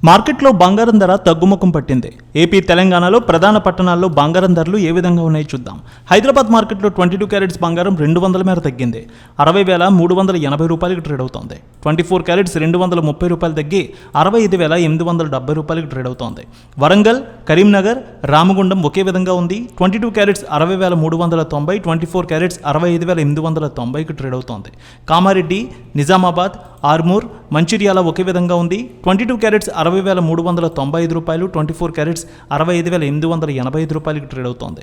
మార్కెట్లో బంగారం ధర తగ్గుముఖం పట్టింది. ఏపీ, తెలంగాణలో ప్రధాన పట్టణాల్లో బంగారం ధరలు ఏ విధంగా ఉన్నాయో చూద్దాం. హైదరాబాద్ మార్కెట్లో 22 క్యారెట్స్ బంగారం 200 మేర తగ్గింది. 60,380 రూపాయలకు ట్రేడ్ అవుతోంది. 24 క్యారెట్స్ 230 రూపాయలు తగ్గి 65,870 రూపాయలకు ట్రేడ్ అవుతోంది. వరంగల్, కరీంనగర్, రామగుండం ఒకే విధంగా ఉంది. 22 క్యారెట్స్ 60,390, 24 క్యారెట్స్ 65,890కి ట్రేడ్ అవుతోంది. కామారెడ్డి, నిజామాబాద్, ఆర్మూర్, మంచిర్యాల ఒకే విధంగా ఉంది. 22 క్యారెట్స్ 60,395 రూపాయలు, 24 క్యారెట్స్ 65,885 రూపాయలకి ట్రేడ్ అవుతోంది.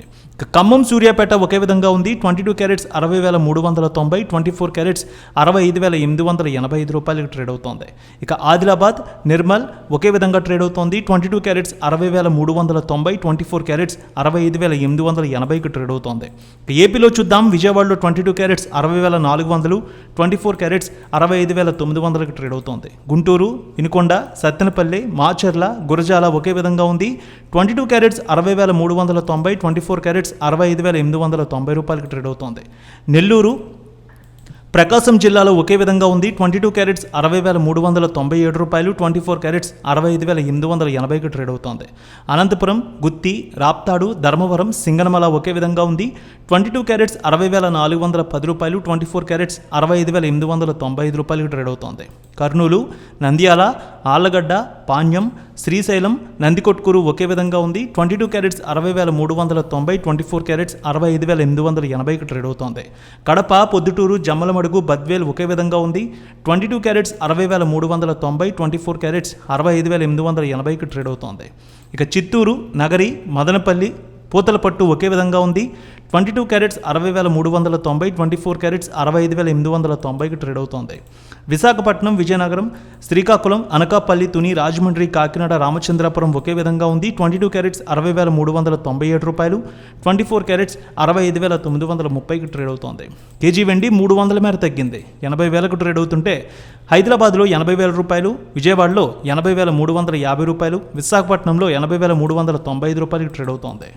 ఖమ్మం, సూర్యాపేట ఒకే విధంగా ఉంది. 22 క్యారెట్స్ 60,390, 24 క్యారెట్స్ 65,885 రూపాయలకి ట్రేడ్ అవుతోంది. ఇక ఆదిలాబాద్, నిర్మల్ ఒకే విధంగా ట్రేడ్ అవుతోంది. 22 క్యారెట్స్ 60,390, 24 క్యారెట్స్ 65,880కి ట్రేడ్ అవుతోంది. ఏపీలో చూద్దాం. విజయవాడలో 22 క్యారెట్స్ 60,400, 24 క్యారెట్స్ 65,900కి ట్రేడ్ అవుతోంది. గుంటూరు, వినుకొండ, సత్తెనపల్లి, మాచర్ల, గురజాల ఒకే విధంగా ఉంది. 22 క్యారెట్స్ 60,390, 24 క్యారెట్స్ 65,890 రూపాయలకి ట్రేడ్ అవుతోంది. నెల్లూరు, ప్రకాశం జిల్లాలో ఒకే విధంగా ఉంది. 22 క్యారెట్స్ 60,397 రూపాయలు, 24 క్యారెట్స్ 65,880కి ట్రేడ్ అవుతోంది. అనంతపురం, గుత్తి, రాప్తాడు, ధర్మవరం, సింగనమల ఒకే విధంగా ఉంది. 22 క్యారెట్స్ 60,410 రూపాయలు, 24 క్యారెట్స్ 65,895 రూపాయలకి ట్రేడ్ అవుతోంది. కర్నూలు, నంద్యాల, ఆళ్లగడ్డ, పాణ్యం, శ్రీశైలం, నందికొట్కూరు ఒకే విధంగా ఉంది. 22 క్యారెట్స్ 60,390, 24 క్యారెట్స్ 65,880కి ట్రేడ్ అవుతోంది. కడప, పొద్దుటూరు, జమ్మలమడుగు, బద్వేల్ ఒకే విధంగా ఉంది. 22 క్యారెట్స్ 60,390, 24 క్యారెట్స్ 65,880కి ట్రేడ్ అవుతోంది. ఇక చిత్తూరు, నగరి, మదనపల్లి, పూతలపట్టు ఒకే విధంగా ఉంది. 22 క్యారెట్స్ 60,390, 24 క్యారెట్స్ 65,890కి ట్రేడ్ అవుతోంది. విశాఖపట్నం, విజయనగరం, శ్రీకాకుళం, అనకాపల్లి, తుని, రాజమండ్రి, కాకినాడ, రామచంద్రాపురం ఒకే విధంగా ఉంది. 22 క్యారెట్స్ 60,397 రూపాయలు, 24 క్యారెట్స్ 65,930కి ట్రేడ్ అవుతోంది. కేజీ వెండి 300 మేర తగ్గింది. 80,000కు ట్రేడ్ అవుతుంటే హైదరాబాద్లో 80,000 రూపాయలు, విజయవాడలో 80,350 రూపాయలు, విశాఖపట్నంలో 80,395 రూపాయలకి ట్రేడ్ అవుతోంది.